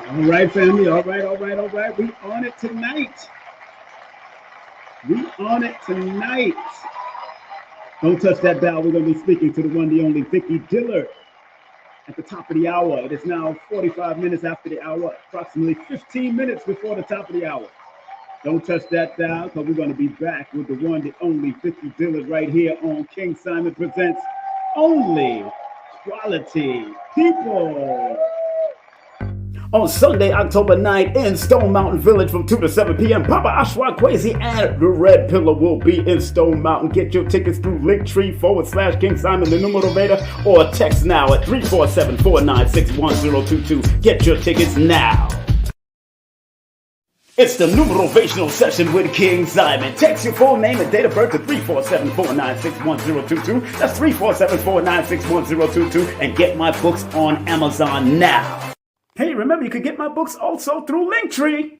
All right, family. All right, all right, all right. We on it tonight. We on it tonight. Don't touch that dial. We're going to be speaking to the one, the only Vicki Dillard at the top of the hour. It is now 45 minutes after the hour, approximately 15 minutes before the top of the hour. Don't touch that dial because we're going to be back with the one, the only Vicki Dillard right here on King Simon Presents Only Quality People. On Sunday, October 9th in Stone Mountain Village from 2 to 7 p.m. Papa Ashwa Kwesi and the Red Pillar will be in Stone Mountain. Get your tickets through Linktree/King Simon the Numero Beta or text now at 347-496-1022. Get your tickets now. It's the Numerovational session with King Simon. Text your full name and date of birth to 347-496-1022. That's 347-496-1022 and get my books on Amazon now. Hey, remember you can get my books also through Linktree.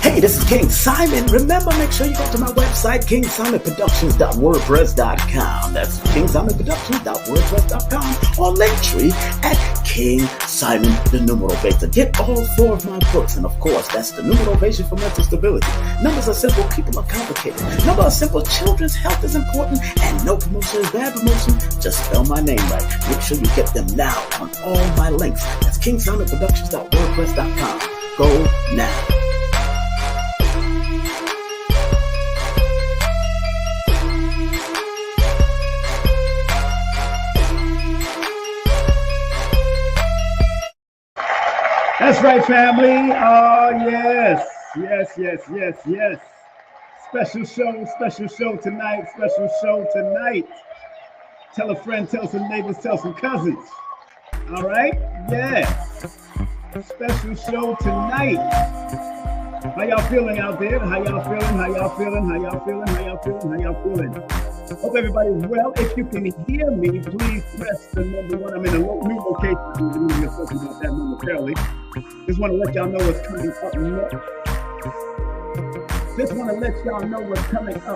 Hey, this is King Simon. Remember, make sure you go to my website, kingsimonproductions.wordpress.com. That's kingsimonproductions.wordpress.com or Linktree at King Simon the Numero Beta. Get all 4 of my books, and of course, that's the Numerovation for Mental Stability. Numbers are simple, people are complicated. Numbers are simple, children's health is important, and no promotion is bad promotion. Just spell my name right. Make sure you get them now on all my links. That's kingsimonproductions.wordpress.com. Go now. That's right, family. Oh, yes. Yes. Special show tonight. Tell a friend, tell some neighbors, tell some cousins. All right? Yes. Special show tonight. How y'all feeling out there? How y'all feeling? Hope everybody's well. If you can hear me, please press the number 1. I'm in a new location. We're going to talk about that momentarily. Just want to let y'all know what's coming up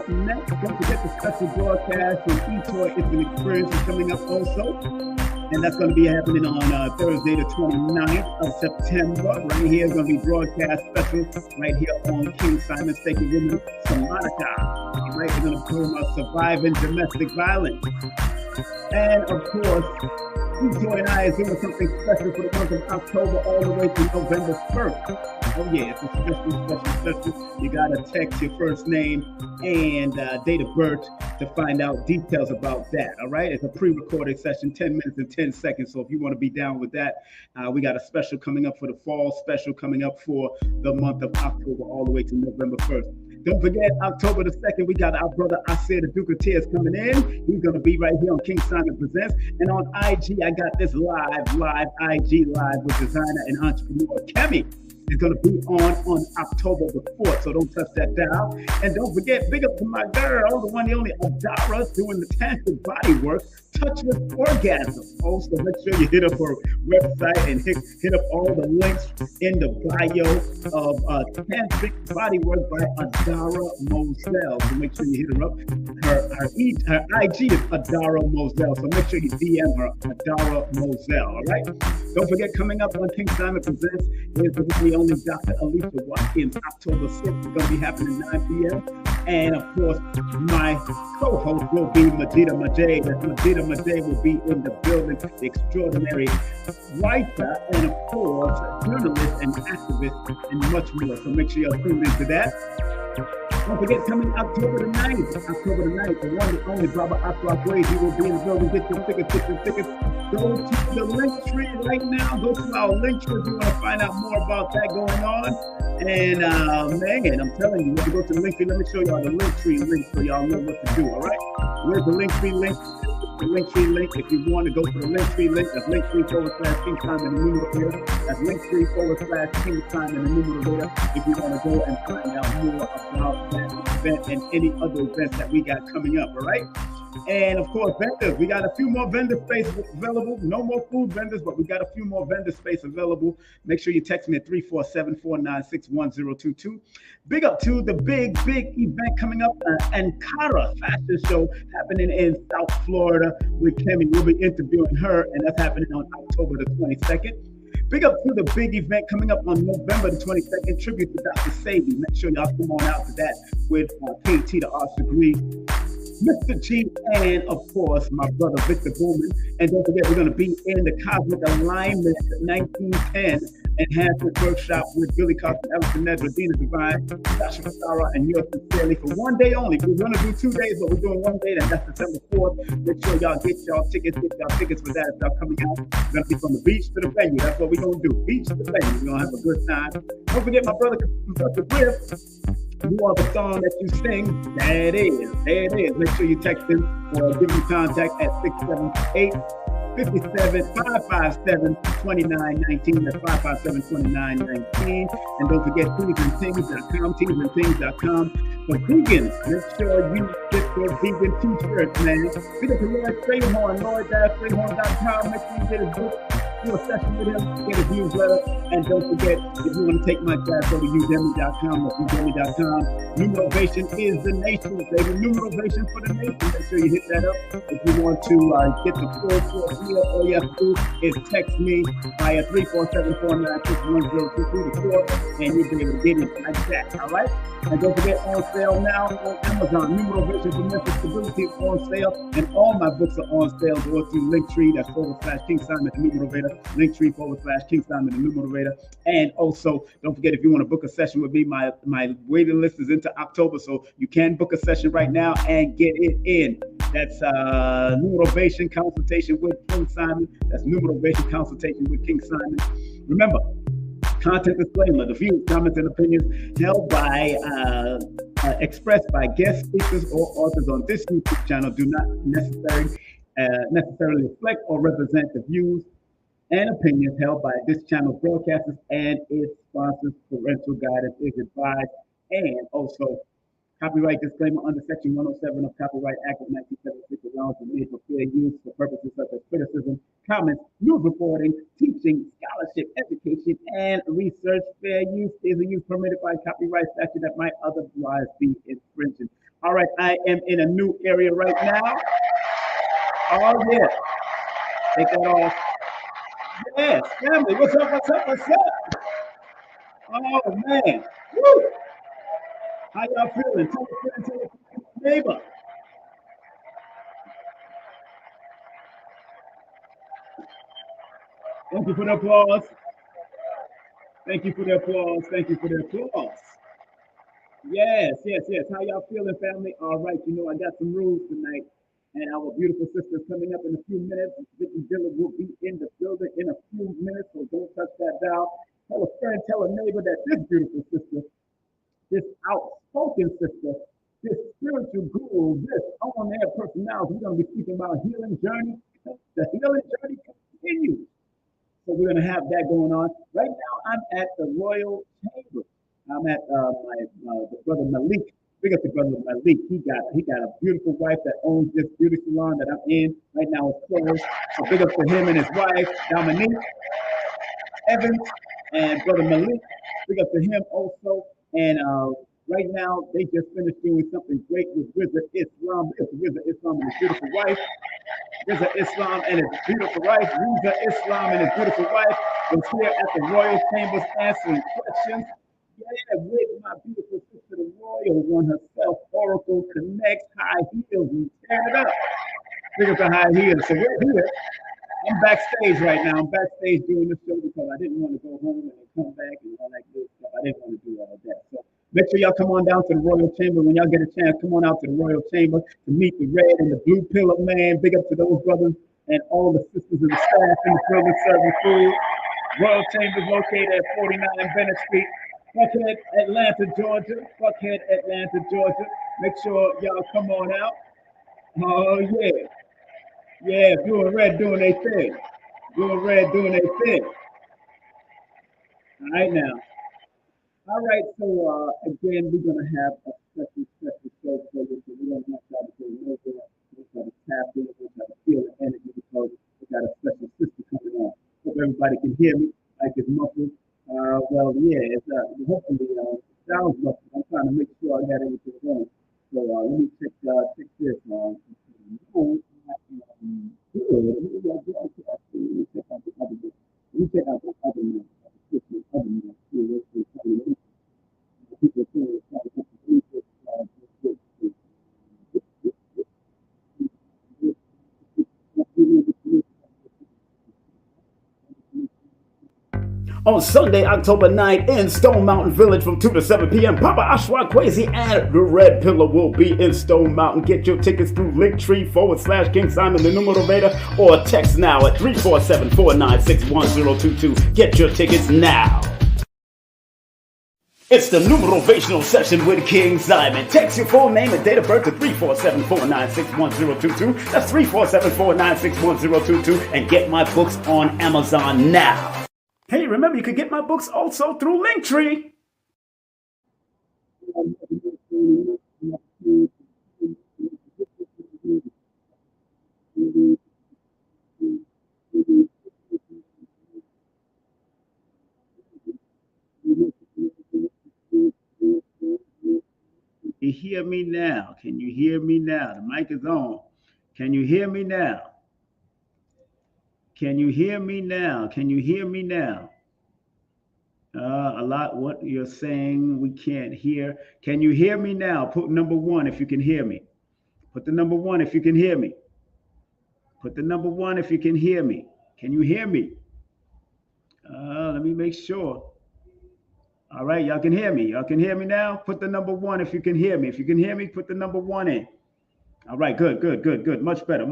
next. Don't forget the special broadcast from eToy Infinite Experience is coming up also. And that's going to be happening on Thursday, the 29th of September. Right here is going to be broadcast special right here on King Simon Sacred Women Somatica. All right, we're going to talk about surviving domestic violence. And of course, Joy and I is doing something special for the month of October all the way to November 1st. Oh yeah, it's a special. You gotta text your first name and date of birth to find out details about that, all right? It's a pre-recorded session, 10 minutes and 10 seconds, so if you wanna be down with that, we got a special coming up for the fall, special coming up for the month of October all the way to November 1st. Don't forget, October the 2nd, we got our brother Asir the Duke of Tears coming in. He's going to be right here on King Simon Presents. And on IG, I got this live IG live with designer and entrepreneur Kemi. It's going to be on October the 4th, so don't touch that dial. And don't forget, big up to my girl, the one, the only Adara, doing the tantric body work, Touch with Orgasm. Also, make sure you hit up her website and hit up all the links in the bio of Tantric Bodywork by Adara Moselle. So make sure you hit her up. Her IG is Adara Moselle. So make sure you DM her, Adara Moselle. All right. Don't forget, coming up on King Simon Presents is the only Dr. Alicia Watkins, October 6th. It's going to be happening at 9 p.m. And of course, my co-host will be Majida Majay. That Majida Majay will be in the building, the extraordinary writer, and of course, journalist and activist, and much more. So make sure you're tuned into that. Don't forget, coming October the 9th, the one and only Baba Afro Ways, he will be in the building. Get your tickets. Go to the link tree right now. Go to our link tree if you want to find out more about that going on. And man, I'm telling you, when you go to the link tree, let me show y'all the link tree link so y'all know what to do, all right? Where's the link tree link? the Linktree link. If you want to go to the Linktree link, that's Linktree/King Simon and the numerator. That's Linktree/King Simon and the numerator. If you want to go and find out more about that event and any other events that we got coming up, all right? And of course, vendors, we got a few more vendor space available. No more food vendors, but we got a few more vendor space available. Make sure you text me at 347-496-1022. Big up to the big event coming up, Ankara Fashion Show happening in South Florida with Kemi. We'll be interviewing her, and that's happening on October the 22nd. Big up to the big event coming up on November the 22nd, tribute to Dr. Sadie. Make sure y'all come on out to that with KT, the arts degree, Mr. G, and of course, my brother Victor Bowman. And don't forget, we're going to be in the Cosmic Alignment 1910 Enhancement Workshop with Billy Carson, Ellison Nedra, Dina Divine, Joshua Sarah, and yours sincerely for one day only. We're going to do 2 days, but we're doing 1 day, and that's December 4th. Make sure y'all get y'all tickets for that if y'all coming out. We're going to be from the beach to the venue. That's what we're going to do. Beach to the venue. We're going to have a good time. Don't forget my brother, Professor Griff. You are the song that you sing. There it is. There it is. Make sure you text him or give him contact at 678-557-2919. That's 557-2919. And don't forget teesandthings.com. For vegans, make sure you get those vegan t-shirts, man. Pick up the Lloyd Strayhorn, Lloyd-Strayhorn.com. Make sure you get his book. Do a session with him, get his newsletter, and don't forget, if you want to take my class, go to udemy.com or udemy.com. Numerovation is the nation, baby. Numerovation for the nation. Make sure you hit that up. If you want to get the full course here, all you have to do is text me via 347-496-1022 and you'll be able to get it like that, all right? And don't forget, on sale now on Amazon. Numerovation for mental stability is on sale, and all my books are on sale. Go to Linktree, that's /King Simon the numerator. Linktree/King Simon the numerator. And also, don't forget, if you want to book a session with me, my waiting list is into October, so you can book a session right now and get it in. That's Numerovation consultation with King Simon. That's Numerovation consultation with King Simon. Remember, content disclaimer: the views, comments, and opinions held by, expressed by guest speakers or authors on this YouTube channel do not necessarily reflect or represent the views and opinions held by this channel broadcasters and its sponsors. Parental guidance is advised. And also, copyright disclaimer under Section 107 of Copyright Act of 1976 allows for made for fair use for purposes such as criticism, comments, news reporting, teaching, scholarship, education, and research. Fair use is a use permitted by copyright statute that might otherwise be infringing. All right, I am in a new area right now. Oh, yeah. Take that off. Yes, family, what's up? Oh, man. Woo! How y'all feeling? Tell a friend, tell a neighbor. Thank you for the applause. Thank you for the applause. Thank you for the applause. Yes. How y'all feeling, family? All right, you know I got some rules tonight, and our beautiful sister's coming up in a few minutes. Vicki Dillard will be in the building in a few minutes, so don't touch that dial. Tell a friend, tell a neighbor that this beautiful sister, this outspoken sister, this spiritual guru, this on-air personality, we're going to be speaking about healing journey. The healing journey continues. So we're going to have that going on. Right now, I'm at the Royal Chamber. I'm at my brother Malik. Big up to brother Malik. He got a beautiful wife that owns this beauty salon that I'm in. Right now it's closed. So big up to him and his wife, Dominique Evans, and brother Malik. Big up to him also. And right now, they just finished doing something great with Wizard Islam. It's Wizard Islam and his beautiful wife. Wizard Islam and his beautiful wife. Wizard Islam and his beautiful wife was here at the Royal Chambers answering questions. Yeah, with my beautiful sister, the Royal one herself, Oracle Connects High Heels. And tear it up. Big up the high heels. So we're here. I'm backstage right now. I'm backstage doing the show because I didn't want to go home and come back and all that good stuff. I didn't want to do all of that. So make sure y'all come on down to the Royal Chamber. When y'all get a chance, come on out to the Royal Chamber to meet the red and the blue pillar man. Big up to those brothers and all the sisters and the staff in the building serving food. Royal Chamber is located at 49 Bennett Street, Buckhead, Atlanta, Georgia. Buckhead, Atlanta, Georgia. Make sure y'all come on out. Oh, yeah. Yeah, blue and red doing their thing. Blue and red doing their thing. All right now. All right, so again, we're gonna have a special show for you. So we're gonna try to go over, we're gonna tap in, we're gonna feel the energy because we got a special sister coming on. Hope everybody can hear me. Like it's muffled. Well, yeah, it's hopefully sounds muffled. I'm trying to make sure I got everything going. So let me check this. No, good. Let me check out the other. Let me check out the other one. The other one. See what's coming in. On Sunday, October 9th in Stone Mountain Village from 2 to 7 p.m. Papa Ashwa Kwesi and the Red Pillar will be in Stone Mountain. Get your tickets through Linktree/King Simon the Numero Beta or text now at 347-496-1022. Get your tickets now. It's the numerational session with King Simon. Text your full name and date of birth to 347-496-1022. That's 347-496-1022 and get my books on Amazon now. Hey, remember you can get my books also through Linktree. You hear me now? Can you hear me now? The mic is on. Can you hear me now? Can you hear me now? Can you hear me now? A lot what you're saying we can't hear. Can you hear me now? Put number 1 if you can hear me. Put the number 1 if you can hear me. Put the number 1 if you can hear me. Can you hear me? Let me make sure. All right, y'all can hear me. Y'all can hear me now? Put the number 1 if you can hear me. If you can hear me, put the number 1 in. All right, good. Much better.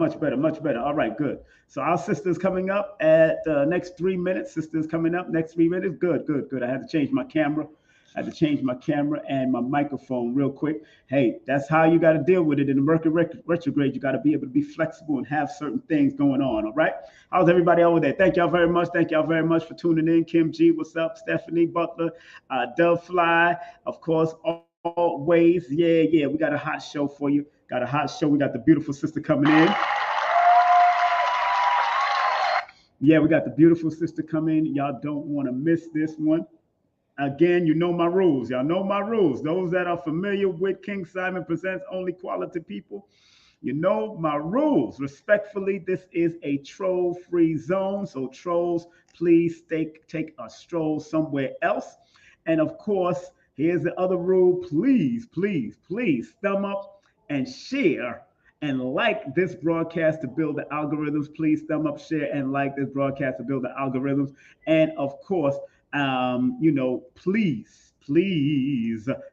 All right, good. So our sister's coming up at next 3 minutes. Sister's coming up next 3 minutes. Good. I had to change my camera. And my microphone real quick. Hey, that's how you got to deal with it in the Mercury retrograde. You got to be able to be flexible and have certain things going on. All right. How's everybody over there? Thank y'all very much. For tuning in. Kim G, what's up? Stephanie Butler, Dove Fly, of course. Always. Yeah. We got a hot show for you. We got the beautiful sister coming in. Yeah, we got the beautiful sister coming in. Y'all don't want to miss this one. Again, you know my rules. Y'all know my rules. Those that are familiar with King Simon Presents Only Quality People, you know my rules. Respectfully, this is a troll-free zone. So trolls, please take a stroll somewhere else. And of course, here's the other rule. Please thumb up and share and like this broadcast to build the algorithms. Please thumb up, share, and like this broadcast to build the algorithms. And of course, please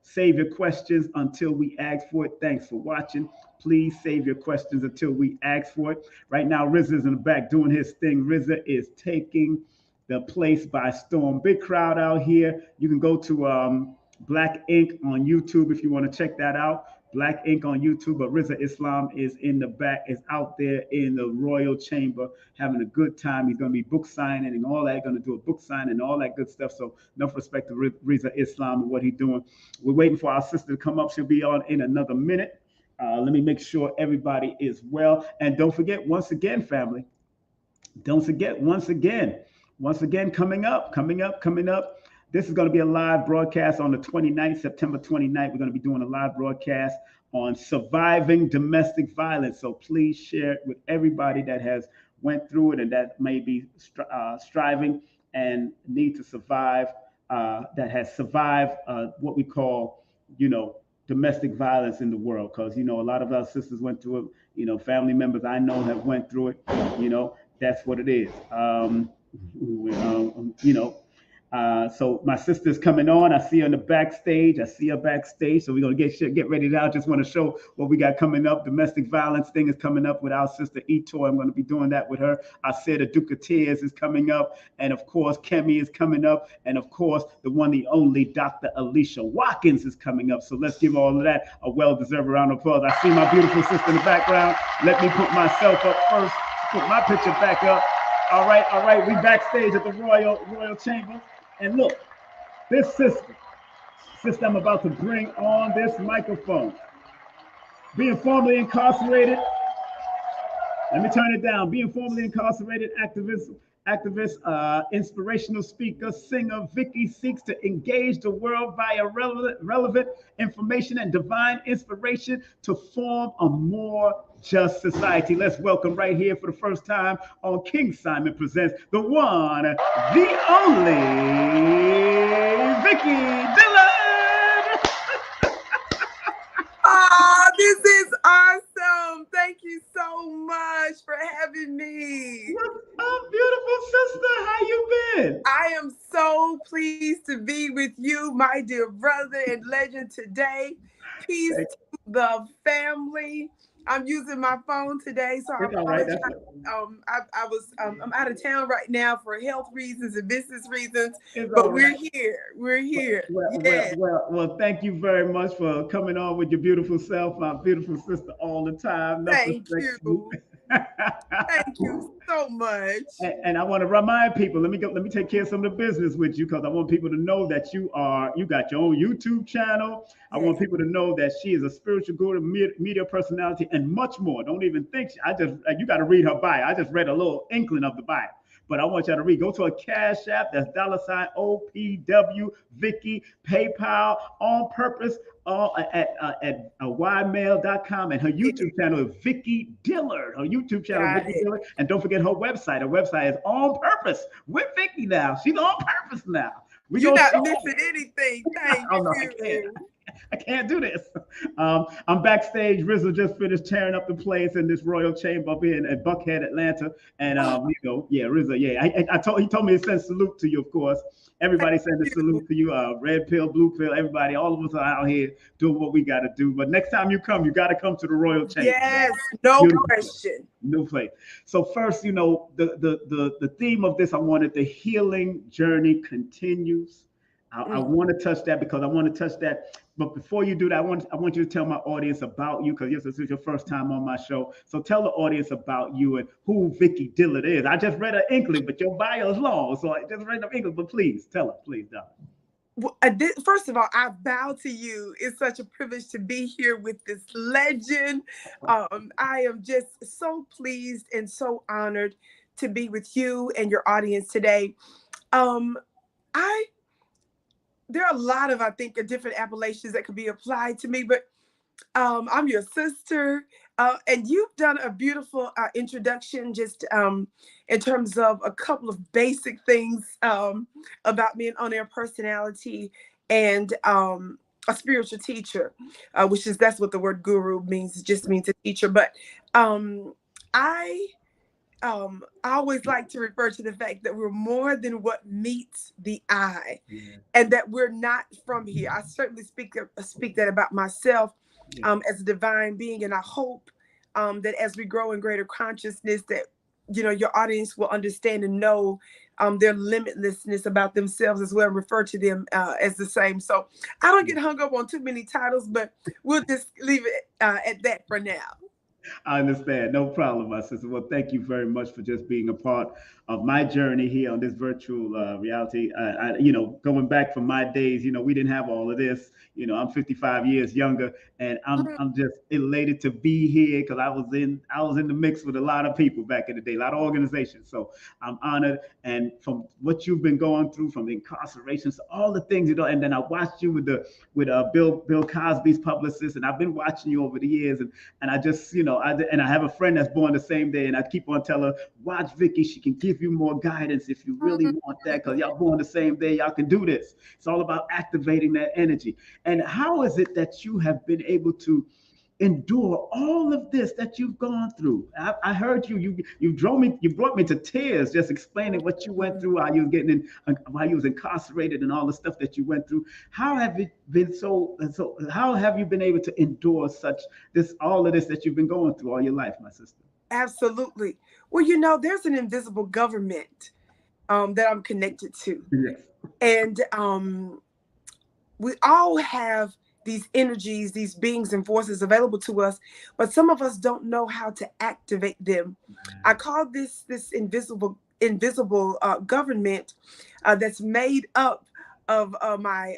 save your questions until we ask for it. Thanks for watching. Please save your questions until we ask for it. Right now, RZA's in the back doing his thing. RZA is taking the place by storm. Big crowd out here. You can go to Black Ink on YouTube if you want to check that out. Black Ink on YouTube, but RZA Islam is in the back, is out there in the Royal Chamber having a good time. He's going to be book signing and all that, going to do a book signing and all that good stuff. So enough respect to RZA Islam and what he's doing. We're waiting for our sister to come up. She'll be on in another minute. Let me make sure everybody is well. And don't forget, once again, family, once again, coming up. This is going to be a live broadcast on the 29th, September 29th. We're going to be doing a live broadcast on surviving domestic violence. So please share it with everybody that has went through it and that may be striving and need to survive, that has survived what we call, domestic violence in the world. Because, a lot of our sisters went through it. Family members I know have went through it. That's what it is. So my sister's coming on. I see her in the backstage. So we're gonna get ready now. Just want to show what we got coming up. Domestic violence thing is coming up with our sister Etoy. I'm gonna be doing that with her. I said the Duke of Tears is coming up, and of course Kemi is coming up, and of course the one, the only Dr. Alicia Watkins is coming up. So let's give all of that a well-deserved round of applause. I see my beautiful sister in the background. Let me put myself up first. Put my picture back up. All right. We backstage at the Royal Chamber. And look, this sister I'm about to bring on this microphone, being formerly incarcerated. Let me turn it down. Being formerly incarcerated activist, inspirational speaker, singer, Vicki seeks to engage the world via relevant information and divine inspiration to form a more just society. Let's welcome right here for the first time on King Simon Presents, the one, the only Vicki Dillard. Oh, this is awesome. Thank you so much for having me. What's up, beautiful sister? How you been? I am so pleased to be with you, my dear brother and legend today. Peace to the family. I'm using my phone today, so I apologize. I'm out of town right now for health reasons and business reasons, but we're here. We're here. Well, thank you very much for coming on with your beautiful self, my beautiful sister, all the time. Thank you. Thank you so much. And I want to remind people, let me take care of some of the business with you, because I want people to know that you got your own YouTube channel. I want people to know that she is a spiritual guru, media personality, and much more. Don't even think you got to read her bio. I just read a little inkling of the bio. But I want y'all to read. Go to a Cash App. That's $opwVicki, PayPal, on purpose, at ymail.com. And her YouTube channel is Vicki Dillard. Her YouTube channel is Vicki Dillard. And don't forget her website. Her website is On Purpose with Vicki now. She's on purpose now. You're not missing anything. Thank you. I can't do this. I'm backstage. Rizzo just finished tearing up the place in this Royal Chamber up here in Buckhead, Atlanta. And Rizzo, he told me to send salute to you, of course. Everybody send a salute to you. Red pill, blue pill, everybody. All of us are out here doing what we got to do. But next time you come, you got to come to the Royal Chamber. Yes, no question. No place. So first, the theme of this, I wanted the healing journey continues. I want to touch that because I want to touch that. But before you do that, I want you to tell my audience about you, because yes, this is your first time on my show. So tell the audience about you and who Vicki Dillard is. I just read an inkling, but your bio is long, so I just read an inkling. But please tell her, please, darling. Well, first of all, I bow to you. It's such a privilege to be here with this legend. I am just so pleased and so honored to be with you and your audience today. There are a lot of, I think, different appellations that could be applied to me, but I'm your sister, and you've done a beautiful introduction just in terms of a couple of basic things about me, an on-air personality, and a spiritual teacher, that's what the word guru means. It just means a teacher. But I always like to refer to the fact that we're more than what meets the eye, and that we're not from here. I certainly speak that about myself as a divine being, and I hope that as we grow in greater consciousness, that your audience will understand and know their limitlessness about themselves as well, and refer to them as the same. So I don't get hung up on too many titles, but we'll just leave it at that for now. I understand. No problem, my sister. Well, thank you very much for just being a part of my journey here on this virtual reality. Going back from my days, we didn't have all of this. I'm 55 years younger, and I'm just elated to be here, because I was in the mix with a lot of people back in the day, a lot of organizations. So I'm honored, and from what you've been going through, from the incarcerations, all the things, and then I watched you with Bill Cosby's publicist, and I've been watching you over the years, and I just, I have a friend that's born the same day, and I keep on telling her, watch Vicki, she can give you more guidance if you really want that, because y'all born the same day, y'all can do this. It's all about activating that energy. And how is it that you have been able to endure all of this that you've gone through? I heard you drove me, you brought me to tears just explaining what you went through, how you were getting in, while you was incarcerated and all the stuff that you went through. How have it been so how have you been able to endure such this all of this that you've been going through all your life, my sister? Absolutely. Well, there's an invisible government that I'm connected to. Yes. And we all have these energies, these beings and forces available to us, but some of us don't know how to activate them. I call this invisible government that's made up of my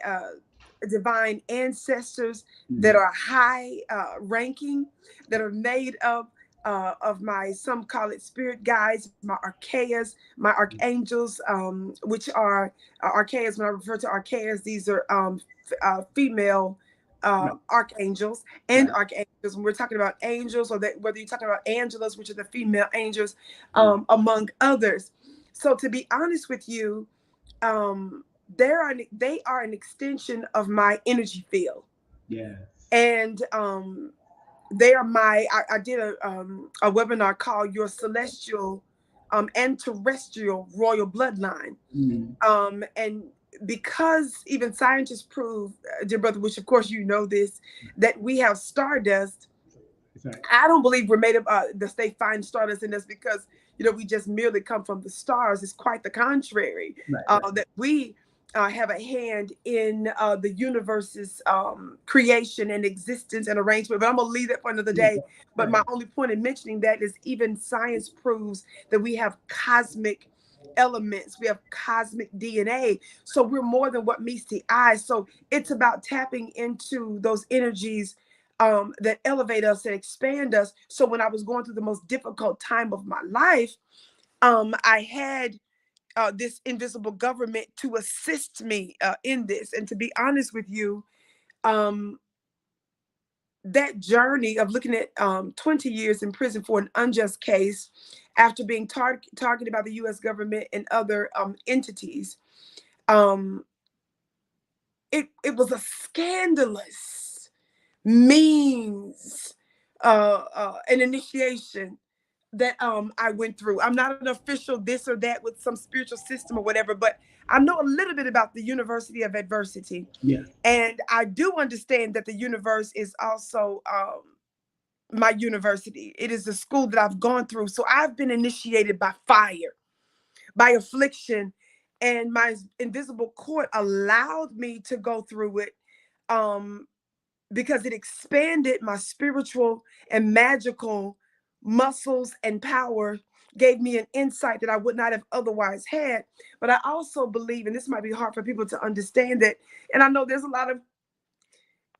divine ancestors that are high ranking, that are made up of some call it spirit guides, my archaeas, my archangels, which are archaeas. When I refer to archaeas, these are female archangels and archangels. When we're talking about angels, or that whether you're talking about angelas, which are the female angels, among others. So to be honest with you, they are an extension of my energy field. Yes. And they are I did a webinar called Your Celestial and Terrestrial Royal Bloodline. And because even scientists prove, dear brother, which of course you know this, that we have stardust. Exactly. I don't believe we're made of that they find stardust in us because we just merely come from the stars. It's quite the contrary. That we have a hand in the universe's creation and existence and arrangement. But I'm gonna leave that for another day. But my only point in mentioning that is even science proves that we have cosmic elements, we have cosmic DNA, so we're more than what meets the eye. So it's about tapping into those energies that elevate us and expand us. So when I was going through the most difficult time of my life, I had this invisible government to assist me in this. And to be honest with you, that journey of looking at 20 years in prison for an unjust case after being targeted by the U.S. government and other entities, it was a scandalous means, an initiation that I went through. I'm not an official this or that with some spiritual system or whatever, but I know a little bit about the University of Adversity. Yes. And I do understand that the universe is also my university. It is the school that I've gone through. So I've been initiated by fire, by affliction, and my invisible cord allowed me to go through it because it expanded my spiritual and magical muscles and power, gave me an insight that I would not have otherwise had. But I also believe, and this might be hard for people to understand that, and I know there's a lot of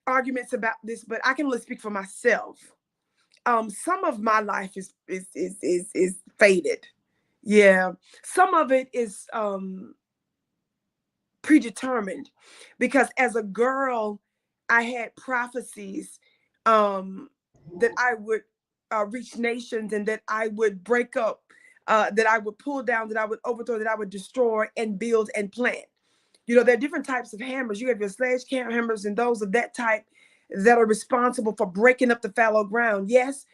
arguments about this, but I can only speak for myself. Some of my life is faded. Yeah. Some of it is predetermined, because as a girl, I had prophecies that I would reach nations, and that I would break up, that I would pull down, that I would overthrow, that I would destroy and build and plant. There are different types of hammers. You have your sledgehammer hammers and those of that type that are responsible for breaking up the fallow ground. Yes,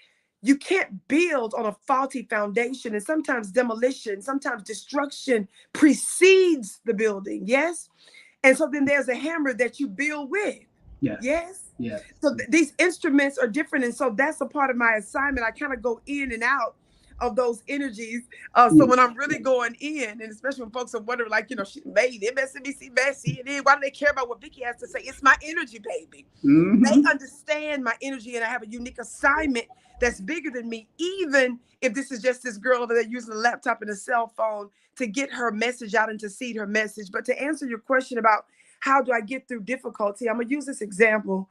you can't build on a faulty foundation, and sometimes demolition, sometimes destruction precedes the building. Yes. And so then there's a hammer that you build with. Yes. Yes. Yes. So these instruments are different. And so that's a part of my assignment. I kind of go in and out of those energies. So when I'm really going in, and especially when folks are wondering, like, she made MSNBC messy, and then why do they care about what Vicki has to say? It's my energy, baby. They understand my energy, and I have a unique assignment that's bigger than me, even if this is just this girl over there using a laptop and a cell phone to get her message out and to seed her message. But to answer your question about how do I get through difficulty, I'm going to use this example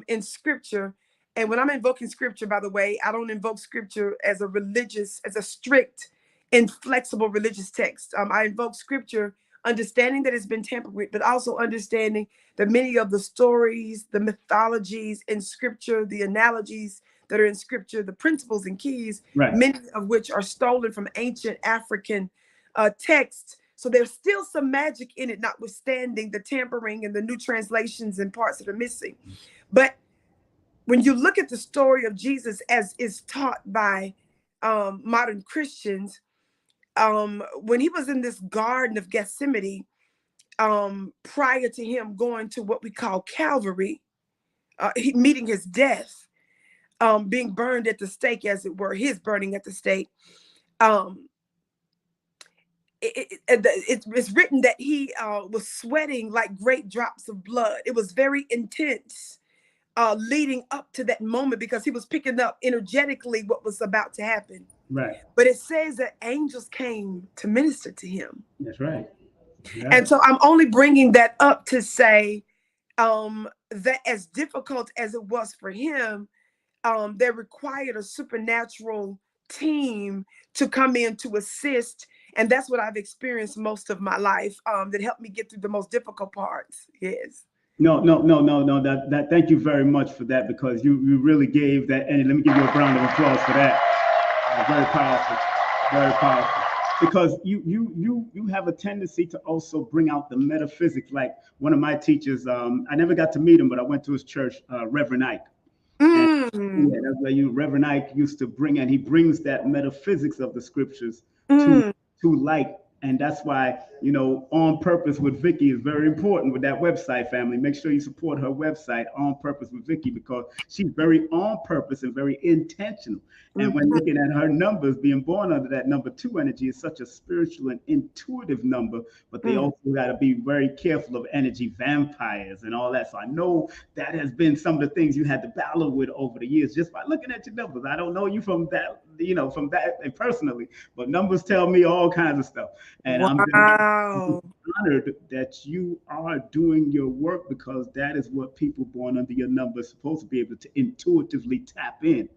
in scripture. And when I'm invoking scripture, by the way, I don't invoke scripture as a strict, inflexible religious text. I invoke scripture understanding that it's been tampered with, but also understanding that many of the stories, the mythologies in scripture, the analogies that are in scripture, the principles and keys, many of which are stolen from ancient African texts. So there's still some magic in it, notwithstanding the tampering and the new translations and parts that are missing. But when you look at the story of Jesus as is taught by modern Christians, when he was in this Garden of Gethsemane, prior to him going to what we call Calvary, meeting his death, being burned at the stake, as it were, his burning at the stake. It's written that he was sweating like great drops of blood. It was very intense leading up to that moment, because he was picking up energetically what was about to happen. Right. But it says that angels came to minister to him. That's right. Yeah. And so I'm only bringing that up to say that as difficult as it was for him, they required a supernatural team to come in to assist. And that's what I've experienced most of my life, that helped me get through the most difficult parts. Yes. No. That thank you very much for that, because you really gave that. And let me give you a round of applause for that. Very powerful. Very powerful. Because you have a tendency to also bring out the metaphysics. Like one of my teachers, I never got to meet him, but I went to his church, Reverend Ike. And, yeah, that's where Reverend Ike used to bring, and he brings that metaphysics of the scriptures to light. And that's why, On Purpose with Vicki is very important with that website, family. Make sure you support her website, On Purpose with Vicki, because she's very on purpose and very intentional. And when looking at her numbers, being born under that number 2 energy is such a spiritual and intuitive number, but they also got to be very careful of energy vampires and all that. So I know that has been some of the things you had to battle with over the years just by looking at your numbers. I don't know you from that, from that personally, but numbers tell me all kinds of stuff. And I'm honored that you are doing your work, because that is what people born under your number are supposed to be able to intuitively tap in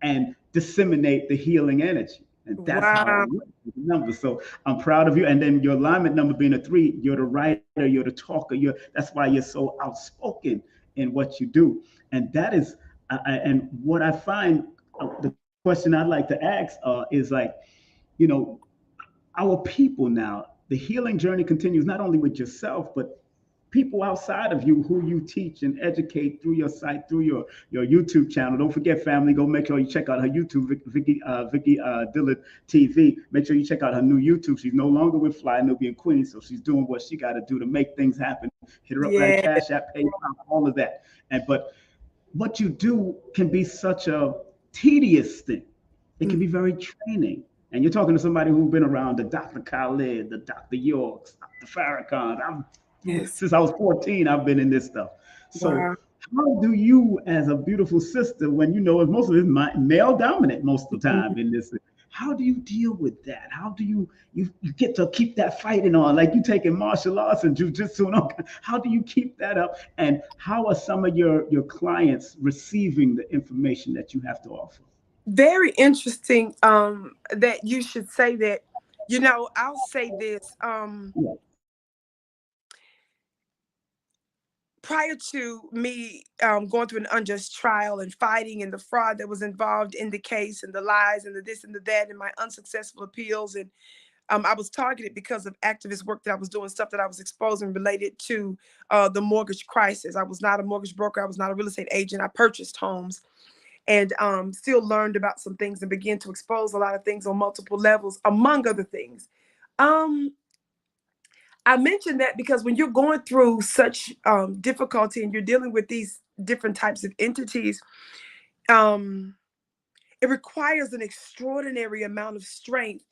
and disseminate the healing energy. And that's how it works with the numbers. So I'm proud of you. And then your alignment number being a 3, you're the writer, you're the talker. That's why you're so outspoken in what you do. And that is, and what I find, the question I'd like to ask is like, our people now, the healing journey continues not only with yourself, but people outside of you who you teach and educate through your site, through your YouTube channel. Don't forget, family, go make sure you check out her YouTube, Vicki Dillard TV. Make sure you check out her new YouTube. She's no longer with Fly Nubian Queen, so she's doing what she got to do to make things happen. Hit her up at Cash App, PayPal, all of that. But what you do can be such a tedious thing. It can be very training. And you're talking to somebody who's been around the Dr. Khaled, the Dr. Yorks, Dr. Farrakhan. Since I was 14, I've been in this stuff. So how do you, as a beautiful sister, when most of it is male dominant most of the time in this, how do you deal with that? How do you get to keep that fighting on? Like you taking martial arts and jujitsu and all. How do you keep that up? And how are some of your clients receiving the information that you have to offer? Very interesting that you should say that. I'll say this. Prior to me going through an unjust trial and fighting and the fraud that was involved in the case and the lies and the this and the that and my unsuccessful appeals, and I was targeted because of activist work that I was doing, stuff that I was exposing related to the mortgage crisis. I was not a mortgage broker. I was not a real estate agent. I purchased homes. And still learned about some things and began to expose a lot of things on multiple levels, among other things. I mentioned that because when you're going through such difficulty and you're dealing with these different types of entities, it requires an extraordinary amount of strength.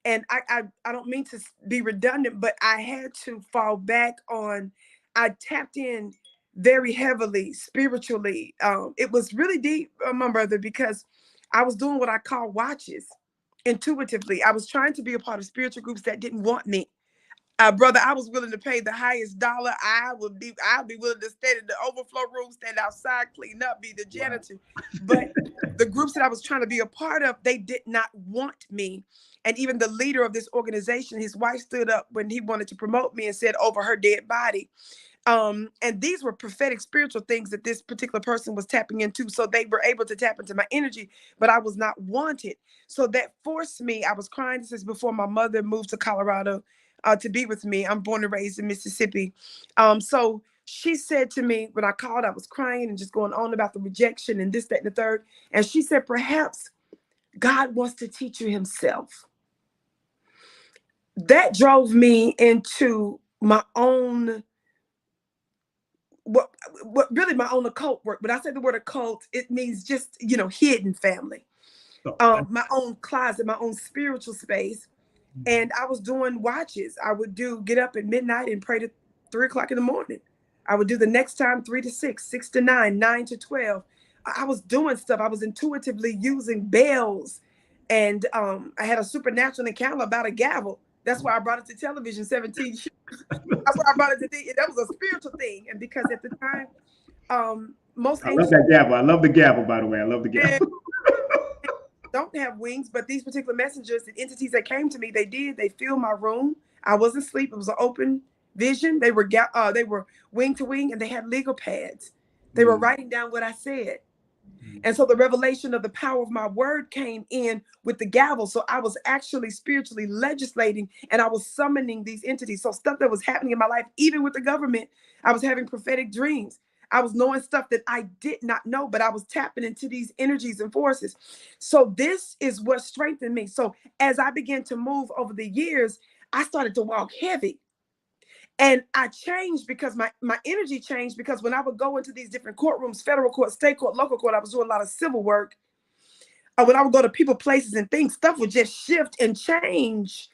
And I don't mean to be redundant, but I had to fall back on, I tapped in very heavily spiritually. It was really deep, my brother, because I was doing what I call watches intuitively. I was trying to be a part of spiritual groups that didn't want me. Brother, I was willing to pay the highest dollar. I'd be willing to stay in the overflow room, stand outside, clean up, be the janitor. But the groups that I was trying to be a part of, they did not want me. And even the leader of this organization, his wife stood up when he wanted to promote me and said over her dead body. And these were prophetic spiritual things that this particular person was tapping into. So they were able to tap into my energy, but I was not wanted. So that forced me. I was crying since before my mother moved to Colorado to be with me. I'm born and raised in Mississippi. So She said to me when I called, I was crying and just going on about the rejection and this, that, and the third. And she said, perhaps God wants to teach you himself. That drove me into my own, what really my own occult work. When I say the word occult, it means just, hidden family. My own closet, my own spiritual space. And I was doing watches. I would get up at midnight and pray to 3 o'clock in the morning. I would do the next time 3 to 6, 6 to 9, 9 to 12. I was doing stuff. I was intuitively using bells. And I had a supernatural encounter about a gavel. That's why I brought it to television 17 years. That's why I brought it to that was a spiritual thing. And because at the time, I love that gavel. I love the gavel, by the way. I love the gavel. Don't have wings, but these particular messengers and entities that came to me, they filled my room. I wasn't asleep. It was an open vision. They were wing to wing, and they had legal pads. They were writing down what I said. And so the revelation of the power of my word came in with the gavel. So I was actually spiritually legislating, and I was summoning these entities. So stuff that was happening in my life, even with the government, I was having prophetic dreams. I was knowing stuff that I did not know, but I was tapping into these energies and forces. So this is what strengthened me. So as I began to move over the years, I started to walk heavy. And I changed because my energy changed, because when I would go into these different courtrooms, federal court, state court, local court, I was doing a lot of civil work. When I would go to people, places, and things, stuff would just shift and change.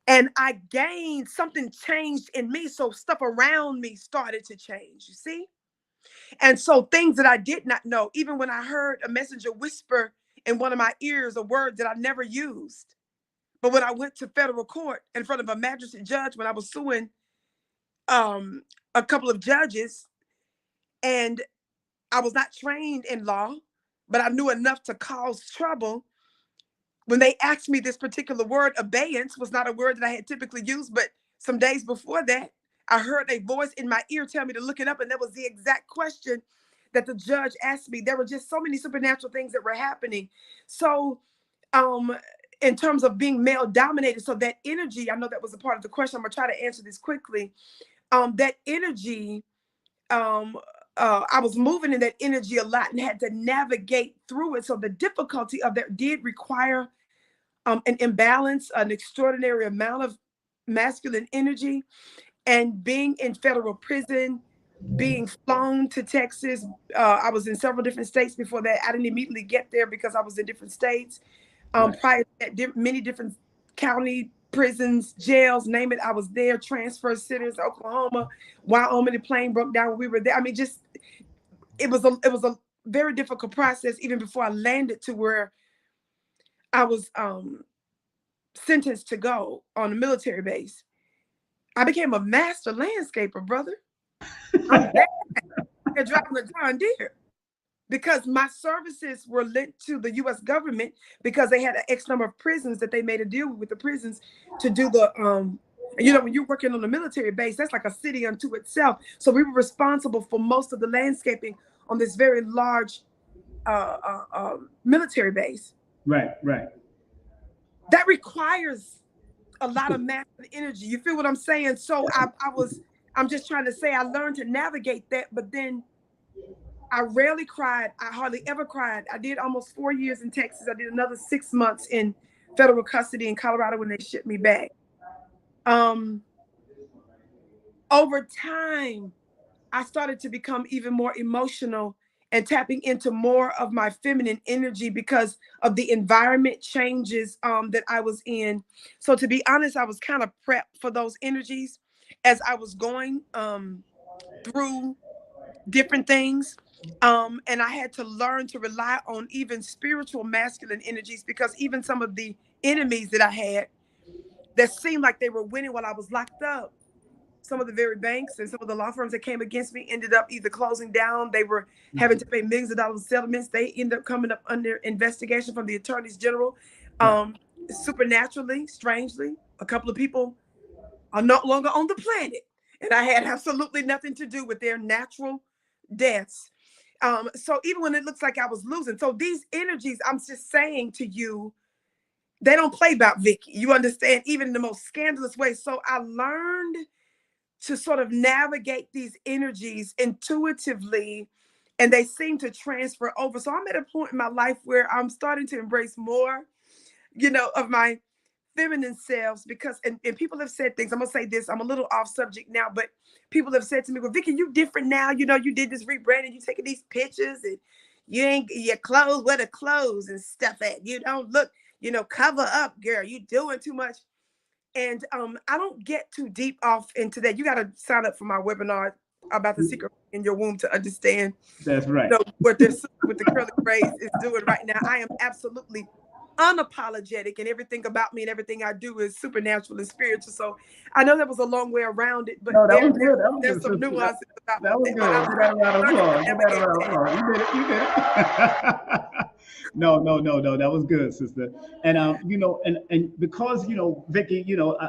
And I gained, something changed in me. So stuff around me started to change, you see? And so things that I did not know, even when I heard a messenger whisper in one of my ears a word that I never used. But when I went to federal court in front of a magistrate judge, when I was suing a couple of judges, and I was not trained in law, but I knew enough to cause trouble. When they asked me this particular word, abeyance was not a word that I had typically used, but some days before that, I heard a voice in my ear tell me to look it up, and that was the exact question that the judge asked me. There were just so many supernatural things that were happening. So in terms of being male dominated, so that energy, I know that was a part of the question. I'm gonna try to answer this quickly. That energy, I was moving in that energy a lot and had to navigate through it. So the difficulty of that did require an imbalance, an extraordinary amount of masculine energy. And being in federal prison, being flown to Texas, I was in several different states before that. I didn't immediately get there because I was in different states. Prior to that, many different county prisons, jails, name it, I was there. Transfer centers, Oklahoma, Wyoming. The plane broke down when we were there. I mean, just it was a very difficult process even before I landed to where I was sentenced to go on a military base. I became a master landscaper, brother. I'm bad at driving a John Deere because my services were linked to the U.S. government, because they had an X number of prisons that they made a deal with the prisons to do the, when you're working on a military base, that's like a city unto itself. So we were responsible for most of the landscaping on this very large military base. Right. That requires a lot of masculine energy. You feel what I'm saying? So I'm just trying to say I learned to navigate that, but then I rarely cried. I hardly ever cried. I did almost 4 years in Texas. I did another 6 months in federal custody in Colorado when they shipped me back. Over time, I started to become even more emotional and tapping into more of my feminine energy because of the environment changes that I was in. So to be honest, I was kind of prepped for those energies as I was going through different things. And I had to learn to rely on even spiritual masculine energies, because even some of the enemies that I had that seemed like they were winning while I was locked up, some of the very banks and some of the law firms that came against me ended up either closing down. They were having to pay millions of dollars settlements. They ended up coming up under investigation from the attorneys general. Supernaturally, strangely, a couple of people are no longer on the planet, and I had absolutely nothing to do with their natural deaths. So even when it looks like I was losing, so these energies, I'm just saying to you, they don't play about Vicki. You understand? Even in the most scandalous way. So I learned to sort of navigate these energies intuitively, and they seem to transfer over. So I'm at a point in my life where I'm starting to embrace more, of my feminine selves, because and people have said things. I'm gonna say this, I'm a little off subject now, but people have said to me, well, Vicki, you different now, you did this rebranding, you taking these pictures, and you ain't your clothes, where the clothes and stuff at, you don't look, cover up, girl, you doing too much. And I don't get too deep off into that. You got to sign up for my webinar about the secret in your womb to understand. That's right. What this with the curly braids is doing right now. I am absolutely unapologetic, and everything about me and everything I do is supernatural and spiritual. So I know that was a long way around it, but no, that was good. There's some nuances about that was good. Give that a round of applause. Give that a round of applause. You did it. No, that was good, sister. And and because Vicki,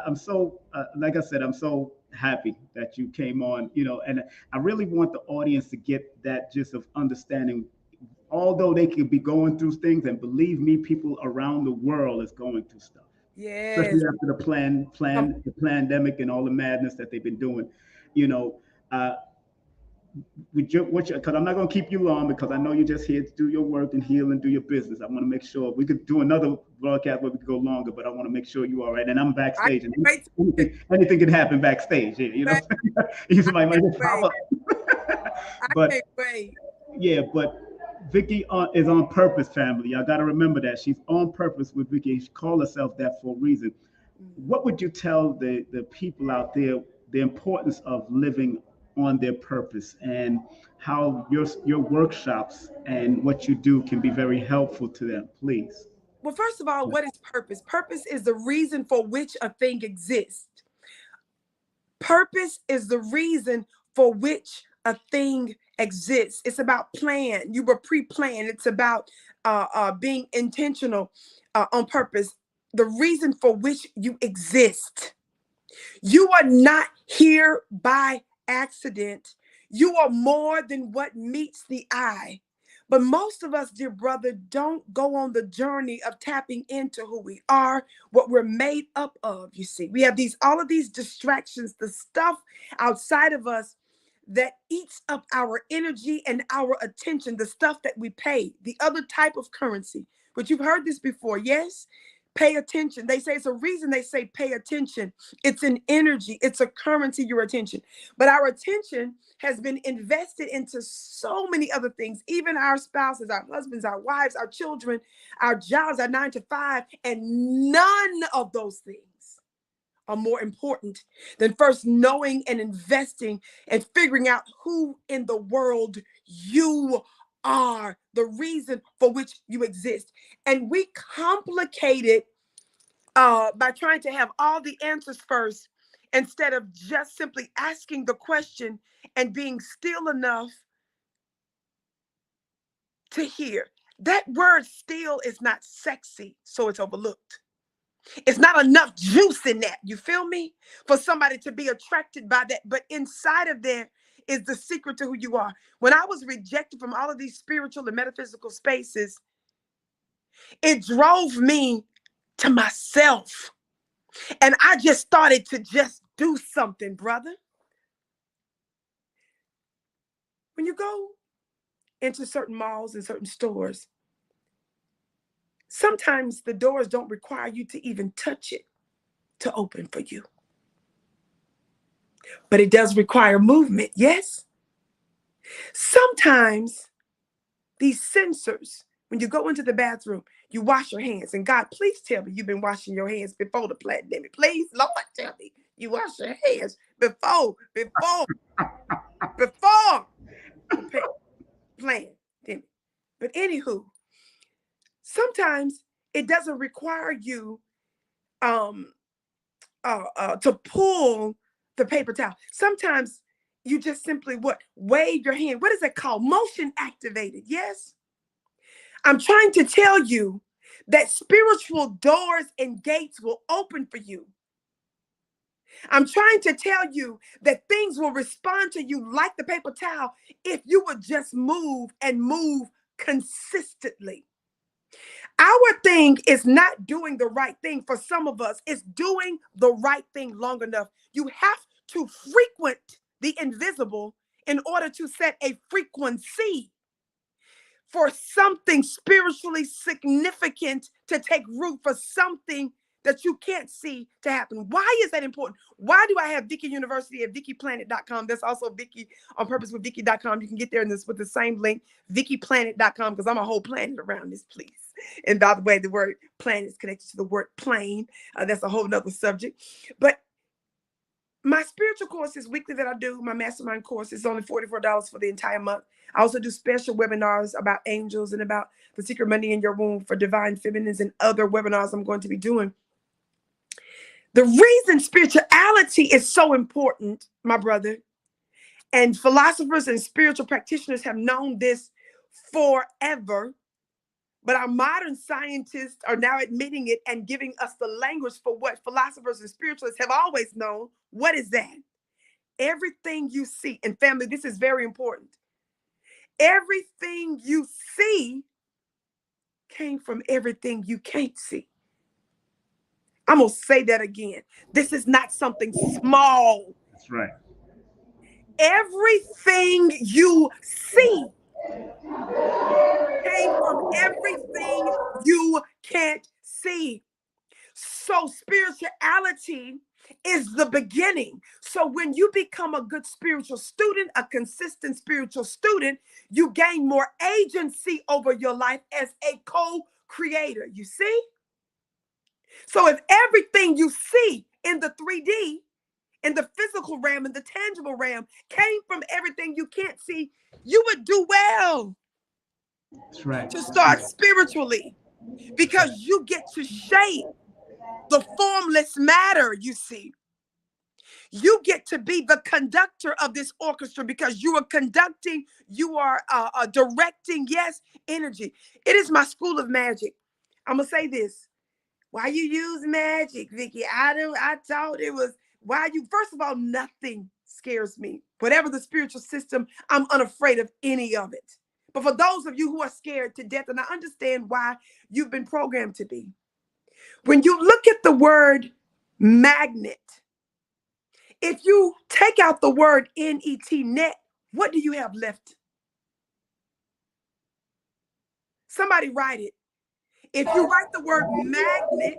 I'm so like I said, I'm so happy that you came on, and I really want the audience to get that gist of understanding. Although they could be going through things, and believe me, people around the world is going through stuff. Yes. Especially after the pandemic and all the madness that they've been doing, because I'm not going to keep you long, because I know you're just here to do your work and heal and do your business. I want to make sure we could do another broadcast where we could go longer, but I want to make sure you're all right. And I'm backstage, and anything can happen backstage. Yeah, somebody might just pop up. But I can't wait. Yeah, but Vicki is on purpose, family. I got to remember that she's on purpose with Vicki. She called herself that for a reason. What would you tell the people out there the importance of living on their purpose, and how your workshops and what you do can be very helpful to them, please? Well, first of all, what is purpose? Purpose is the reason for which a thing exists. Purpose is the reason for which a thing exists. It's about plan. You were pre-planned. It's about being intentional on purpose. The reason for which you exist. You are not here by accident. You are more than what meets the eye. But most of us, dear brother, don't go on the journey of tapping into who we are, what we're made up of. You see, we have all of these distractions, the stuff outside of us that eats up our energy and our attention, the stuff that we pay, the other type of currency. But you've heard this before, yes? Pay attention. They say it's a reason they say pay attention. It's an energy. It's a currency, your attention. But our attention has been invested into so many other things, even our spouses, our husbands, our wives, our children, our jobs, our 9 to 5, and none of those things are more important than first knowing and investing and figuring out who in the world you are, the reason for which you exist. And we complicate it by trying to have all the answers first, instead of just simply asking the question and being still enough to hear. That word still is not sexy, so it's overlooked. It's not enough juice in that, you feel me, for somebody to be attracted by that. But inside of there is the secret to who you are. When I was rejected from all of these spiritual and metaphysical spaces, it drove me to myself. And I just started to just do something, brother. When you go into certain malls and certain stores, sometimes the doors don't require you to even touch it to open for you. But it does require movement, yes? Sometimes these sensors, when you go into the bathroom, you wash your hands. And God, please tell me you've been washing your hands before the pandemic. Please, Lord, tell me you wash your hands before the pandemic. But anywho, sometimes it doesn't require you to pull the paper towel. Sometimes you just simply wave your hand. What is it called? Motion activated. Yes. I'm trying to tell you that spiritual doors and gates will open for you. I'm trying to tell you that things will respond to you like the paper towel if you would just move and move consistently. Our thing is not doing the right thing. For some of us, it's doing the right thing long enough. You have to frequent the invisible in order to set a frequency for something spiritually significant to take root, for something that you can't see to happen. Why is that important? Why do I have Vicki University at VickiPlanet.com? That's also Vicki on purpose with Vicki.com. You can get there in this with the same link, VickiPlanet.com, because I'm a whole planet around this, please. And by the way, the word planet is connected to the word plane. That's a whole nother subject. But my spiritual courses weekly that I do, my mastermind course, is only $44 for the entire month. I also do special webinars about angels and about the secret money in your womb for divine feminines and other webinars I'm going to be doing. The reason spirituality is so important, my brother, and philosophers and spiritual practitioners have known this forever, but our modern scientists are now admitting it and giving us the language for what philosophers and spiritualists have always known. What is that? Everything you see, and family, this is very important. Everything you see came from everything you can't see. I'm going to say that again. This is not something small. That's right. Everything you see came from everything you can't see. So spirituality is the beginning. So when you become a good spiritual student, a consistent spiritual student, you gain more agency over your life as a co-creator. You see? So if everything you see in the 3D, in the physical realm, in the tangible realm, came from everything you can't see, you would do well. That's right. To start spiritually, because you get to shape the formless matter, you see. You get to be the conductor of this orchestra because you are conducting, you are directing, yes, energy. It is my school of magic. I'm going to say this. Why you use magic, Vicki? I thought it was, why you, first of all, nothing scares me. Whatever the spiritual system, I'm unafraid of any of it. But for those of you who are scared to death, and I understand why you've been programmed to be, when you look at the word magnet, if you take out the word N-E-T, net, what do you have left? Somebody write it. If you write the word magnet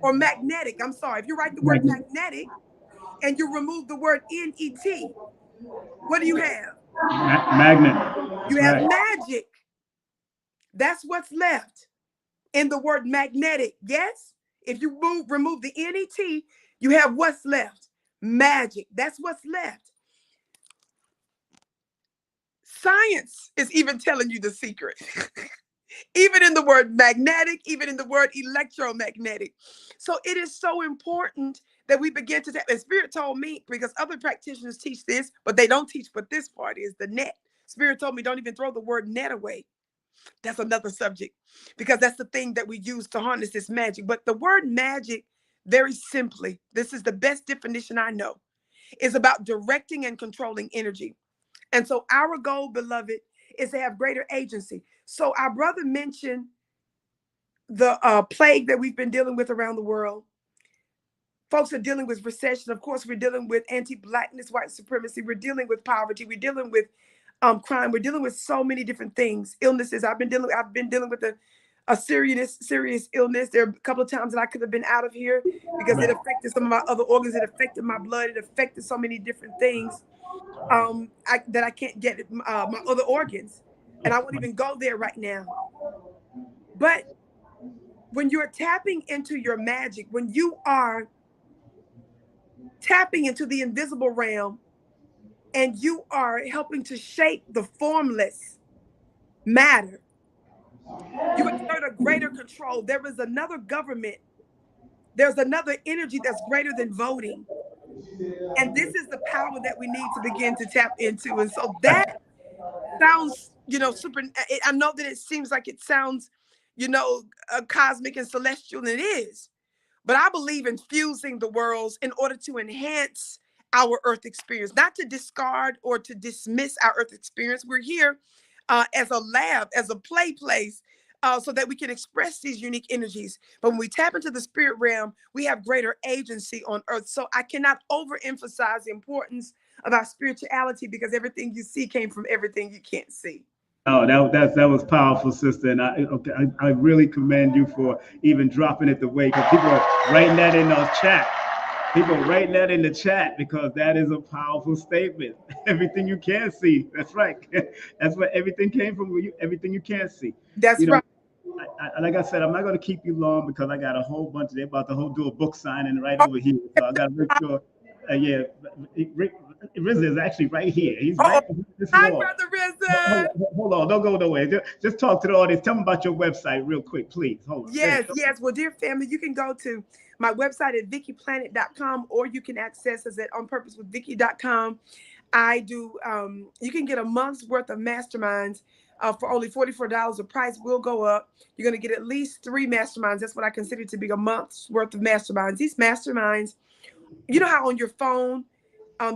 or magnetic, I'm sorry, if you write the word magnetic and you remove the word N-E-T, what do you have? Magnet. You have magic. That's what's left in the word magnetic. Yes? If you remove the N-E-T, you have what's left? Magic. That's what's left. Science is even telling you the secret. Even in the word magnetic, even in the word electromagnetic. So it is so important that we begin to tap. And Spirit told me, because other practitioners teach this, but they don't teach what this part is, the net. Spirit told me, don't even throw the word net away. That's another subject, because that's the thing that we use to harness this magic. But the word magic, very simply, this is the best definition I know, is about directing and controlling energy. And so our goal, beloved, is to have greater agency. So our brother mentioned the plague that we've been dealing with around the world. Folks are dealing with recession. Of course, we're dealing with anti-Blackness, white supremacy. We're dealing with poverty. We're dealing with crime. We're dealing with so many different things, illnesses. I've been dealing with a serious illness. There are a couple of times that I could have been out of here because it affected some of my other organs. It affected my blood. It affected so many different things that I can't get my other organs. And I won't even go there right now. But when you're tapping into your magic, when you are tapping into the invisible realm and you are helping to shape the formless matter, you exert a greater control. There is another government. There's another energy that's greater than voting. And this is the power that we need to begin to tap into. And so that sounds, super. I know that it seems like it sounds, cosmic and celestial, and it is. But I believe in fusing the worlds in order to enhance our earth experience, not to discard or to dismiss our earth experience. We're here as a lab, as a play place, so that we can express these unique energies. But when we tap into the spirit realm, we have greater agency on earth. So I cannot overemphasize the importance of our spirituality, because everything you see came from everything you can't see. Oh, that was powerful, sister, and I really commend you for even dropping it the way, because people are writing that in those chat. People are writing that in the chat because that is a powerful statement. Everything you can see, that's right. That's where everything came from. Everything you can't see. That's You know, right. like I said, I'm not going to keep you long because I got a whole bunch. They're about to do a book signing right over here, so I got to make sure. Yeah, Rizza is actually right here. He's Uh-oh. right on this Hi, wall. Brother Rizza. Hold on, don't go nowhere. Just talk to the audience. Tell them about your website real quick, please. Hold on. Yes, yes. Well, dear family, you can go to my website at VickiPlanet.com, or you can access us at onpurposewithVicki.com. I do, you can get a month's worth of masterminds for only $44. The price will go up. You're going to get at least 3 masterminds. That's what I consider to be a month's worth of masterminds. These masterminds, you know how on your phone,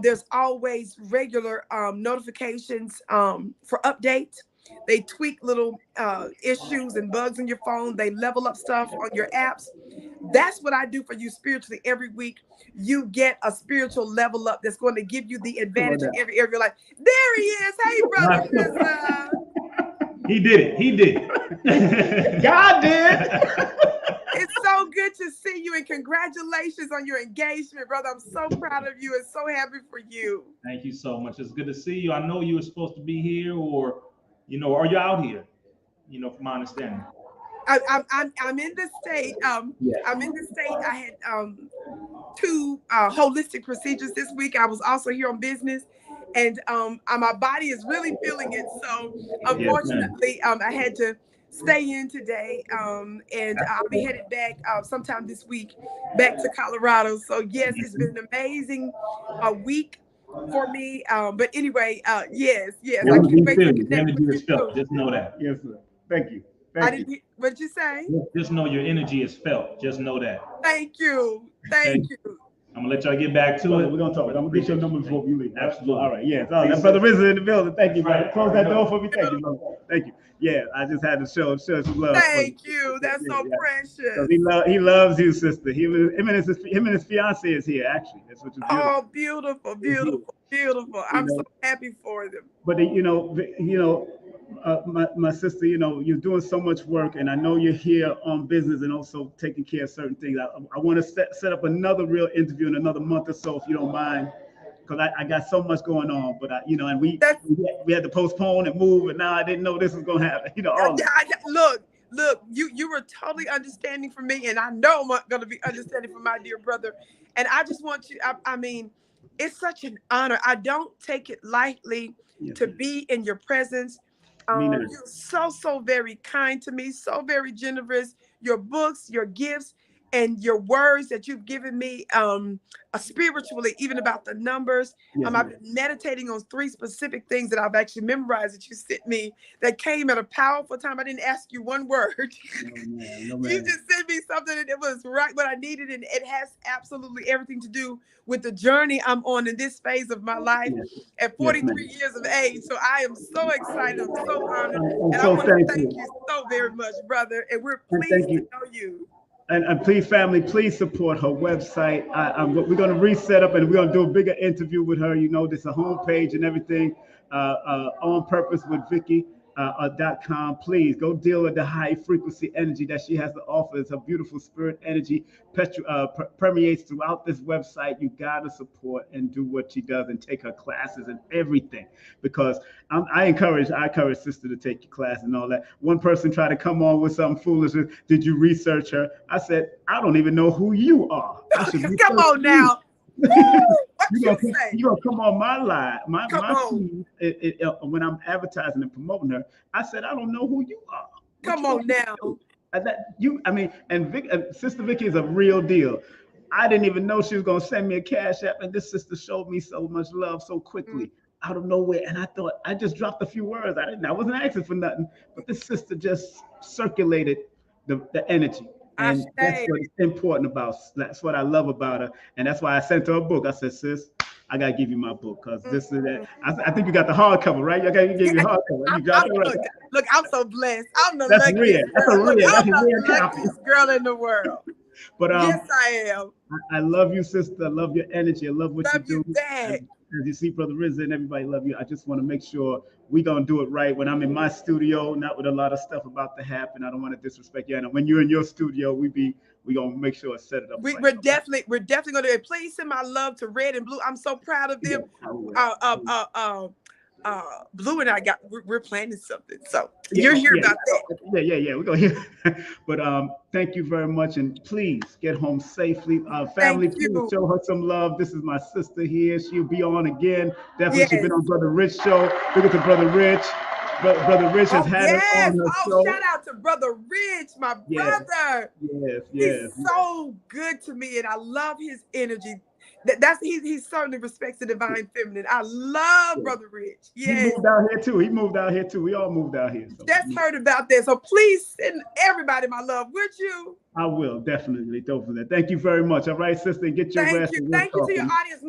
there's always regular notifications for updates. They tweak little issues and bugs in your phone. They level up stuff on your apps. That's what I do for you spiritually. Every week, you get a spiritual level up that's going to give you the advantage in every area of your life. There he is. Hey, Brother Rizza. He did it. He did it. God did. It's so good to see you, and congratulations on your engagement, brother. I'm so proud of you and so happy for you. Thank you so much. It's good to see you. I know you were supposed to be here, or are you out here? From my understanding. I'm in the state. I'm in the state. I had 2 holistic procedures this week. I was also here on business, and my body is really feeling it. So unfortunately, I had to stay in today, and I'll be headed back sometime this week back to Colorado. So yes, it's been an amazing week for me. But anyway, yes, I can't wait to connect with you too. Just know that. Yes, sir. Thank you. What'd you say? Just know your energy is felt. Just know that. Thank you. Thank you. I'm gonna let y'all get back to it. We're gonna talk. I'm gonna get your number before you leave. Absolutely. All right. Yeah. All right. Brother Rizza in the building. Thank you, brother. Close that door for me. Thank you, brother. Thank you. Yeah, I just had to show some love. Thank you. That's so precious. He loves you, sister. Him and his fiance is here. Actually, that's what you're beautiful. Oh, beautiful. I'm so happy for them. But my sister, you're doing so much work, and I know you're here on business and also taking care of certain things. I want to set up another real interview in another month or so, if you don't mind, because I got so much going on. But and we had to postpone and move, and now I didn't know this was going to happen. Look, you were totally understanding for me, and I know I'm going to be understanding for my dear brother. And I just want you. I mean, it's such an honor. I don't take it lightly to be in your presence. You're so very kind to me, so very generous. Your books, your gifts, and your words that you've given me spiritually, even about the numbers. I've been meditating on 3 specific things that I've actually memorized that you sent me that came at a powerful time. I didn't ask you one word. No, man. You just sent me something and it was right what I needed, and it has absolutely everything to do with the journey I'm on in this phase of my life at 43 years of age. So I am so excited. I'm so honored. And I want to thank you so very much, brother. And we're pleased to know you. And please, family, please support her website. We're going to reset up, and we're going to do a bigger interview with her. There's a homepage and everything. On purpose with Vicki. .com. Please go deal with the high frequency energy that she has to offer. It's a beautiful spirit energy permeates throughout this website. You gotta support and do what she does and take her classes and everything, because I encourage sister to take your class and all that. One person tried to come on with something foolish. Did you research her? I said, I don't even know who you are. Come on now. You're gonna come on my live, my feed, when I'm advertising and promoting her. I said, I don't know who you are. Come on now. Sister Vicki is a real deal. I didn't even know she was gonna send me a cash app, and this sister showed me so much love so quickly out of nowhere. And I thought I just dropped a few words. I wasn't asking for nothing, but this sister just circulated the energy. And that's what's important about. That's what I love about her, and that's why I sent her a book. I said, sis, I gotta give you my book because this is that. I think you got the hardcover, right? I gotta give you the hardcover. You got it right. Look, I'm so blessed. I'm the That's luckiest rare. That's a girl. rare. Look, That's I'm a rare the copy. luckiest girl in the world. But yes, I am. I love you, sister. I love your energy. I love what you do. Dad. As you see, Brother Rizza and everybody love you. I just want to make sure we're going to do it right. When I'm in my studio, not with a lot of stuff about to happen. I don't want to disrespect you. And when you're in your studio, we're going to make sure I set it up right. We're definitely going to do it. Please send my love to Red and Blue. I'm so proud of them. Blue and I we're planning something. So you're here about that. Yeah. We're going to hear. But thank you very much. And please get home safely. Family, please show her some love. This is my sister here. She'll be on again. Definitely, she's been on Brother Rich show. Look at the Brother Rich. Brother Rich has had her on her show. Shout out to Brother Rich, my brother. Yes. He's so good to me, and I love his energy. He certainly respects the divine feminine. I love Brother Rich. Yes. He moved out here too. We all moved out here. So. Just heard about that. So please send everybody my love, would you? I will definitely. That. Thank you very much. All right, sister. Get your rest. Thank you to your audience.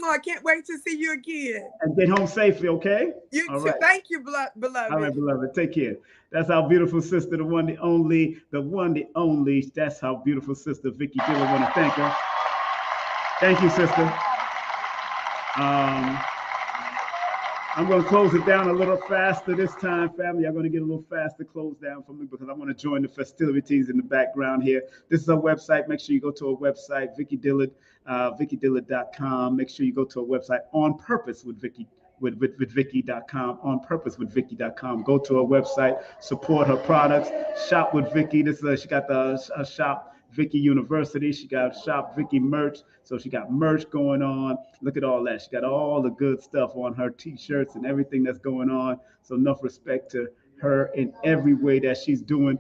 I can't wait to see you again. And get home safely, okay? You too. Right. Thank you, beloved. All right, beloved. Take care. That's our beautiful sister, the one, the only. That's our beautiful sister, Vicki Dillard. I want to thank her. Thank you, sister. I'm going to close it down a little faster this time, family. I'm going to get a little faster close down for me because I want to join the festivities in the background here. This is our website. Make sure you go to our website, Vicki Dillard, VickiDillard.com. Make sure you go to our website, onpurpose with Vicki. With Vicki.com, onpurpose.vicki.com. Go to our website, support her products, shop with Vicki. She got the shop Vicki University. She got shop Vicki merch. So she got merch going on. Look at all that. She got all the good stuff on her t-shirts and everything that's going on. So enough respect to her in every way that she's doing,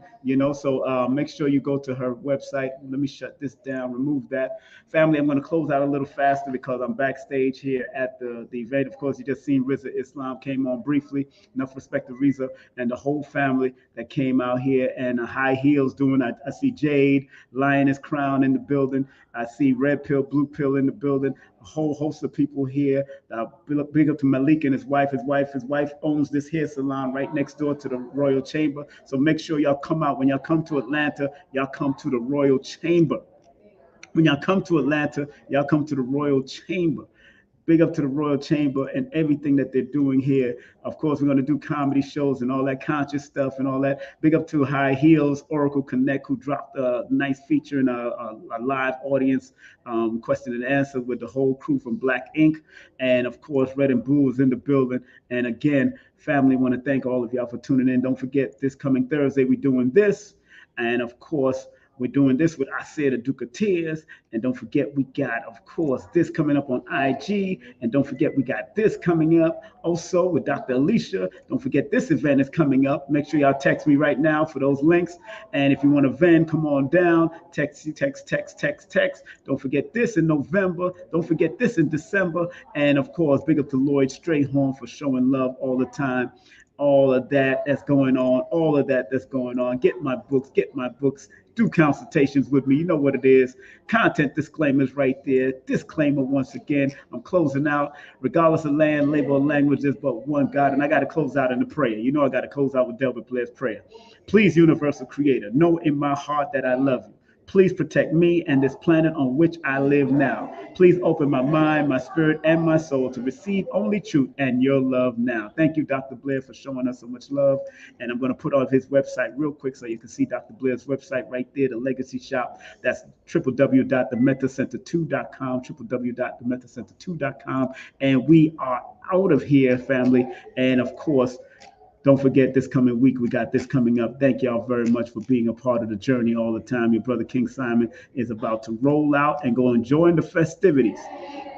so make sure you go to her website. Let me shut this down, remove that. Family, I'm going to close out a little faster because I'm backstage here at the event. Of course, you just seen Rizza Islam came on briefly. Enough respect to Rizza and the whole family that came out here, and high heels doing. I see Jade, Lioness Crown in the building. I see Red Pill, Blue Pill in the building. A whole host of people here. Big up to Malik and his wife. His wife owns this hair salon right next door to the Royal Chamber. So make sure y'all come out. When y'all come to Atlanta, y'all come to the Royal Chamber. When y'all come to Atlanta, y'all come to the Royal Chamber. Big up to the Royal Chamber and everything that they're doing here. Of course, we're going to do comedy shows and all that conscious stuff and all that. Big up to High Heels, Oracle Connect, who dropped a nice feature in a live audience question and answer with the whole crew from Black Ink. And of course, Red and Blue is in the building. And again, family, want to thank all of y'all for tuning in. Don't forget, this coming Thursday, we're doing this. And of course, we're doing this with Isaiah the Duke of Tears. And don't forget, we got, of course, this coming up on IG. And don't forget, we got this coming up also with Dr. Alicia. Don't forget, this event is coming up. Make sure y'all text me right now for those links. And if you want to vend, come on down. Text. Don't forget this in November. Don't forget this in December. And of course, big up to Lloyd Strayhorn for showing love all the time. All of that that's going on. Get my books. Do consultations with me. You know what it is. Content disclaimers right there. Disclaimer once again. I'm closing out. Regardless of land, label, or language, there's but one God. And I got to close out in a prayer. I got to close out with Delbert Blair's prayer. Please, universal creator, know in my heart that I love you. Please protect me and this planet on which I live now. Please open my mind, my spirit, and my soul to receive only truth and your love now. Thank you, Dr. Blair, for showing us so much love. And I'm going to put on his website real quick so you can see Dr. Blair's website right there, the Legacy Shop. That's www.themethacenter2.com, www.themethacenter2.com. And we are out of here, family. And of course, don't forget, this coming week, we got this coming up. Thank y'all very much for being a part of the journey all the time. Your brother King Simon is about to roll out and go and join the festivities.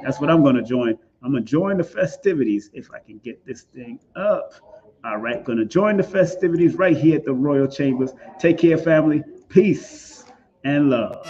That's what I'm going to join. I'm going to join the festivities if I can get this thing up. All right, going to join the festivities right here at the Royal Chambers. Take care, family. Peace and love.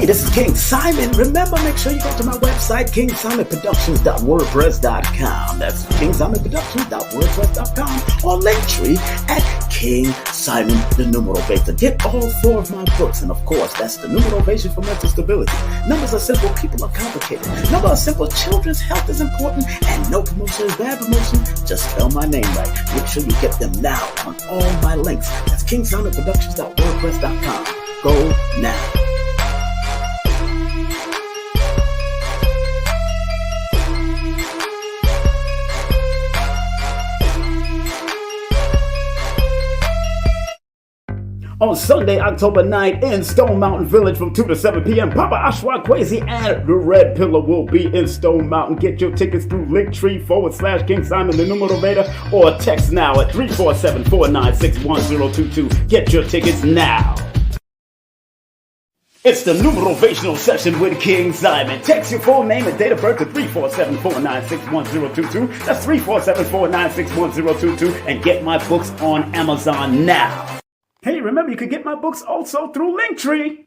Hey, this is King Simon. Remember, make sure you go to my website, kingsimonproductions.wordpress.com. That's kingsimonproductions.wordpress.com, or Linktree at King Simon the Numeral Beta. Get all 4 of my books, and of course, that's the Numerovation for Mental Stability. Numbers are simple, people are complicated. Numbers are simple, children's health is important, and no promotion is bad promotion. Just spell my name right. Make sure you get them now on all my links. That's kingsimonproductions.wordpress.com. Go now. On Sunday, October 9th in Stone Mountain Village from 2 to 7 p.m. Papa Ashwa Kwesi and the Red Pillar will be in Stone Mountain. Get your tickets through Linktree/King Simon the Numero Beta or text now at 347-496-1022. Get your tickets now. It's the Numerovational session with King Simon. Text your full name and date of birth to 347-496-1022. That's 347-496-1022 and get my books on Amazon now. Hey, remember, you can get my books also through Linktree.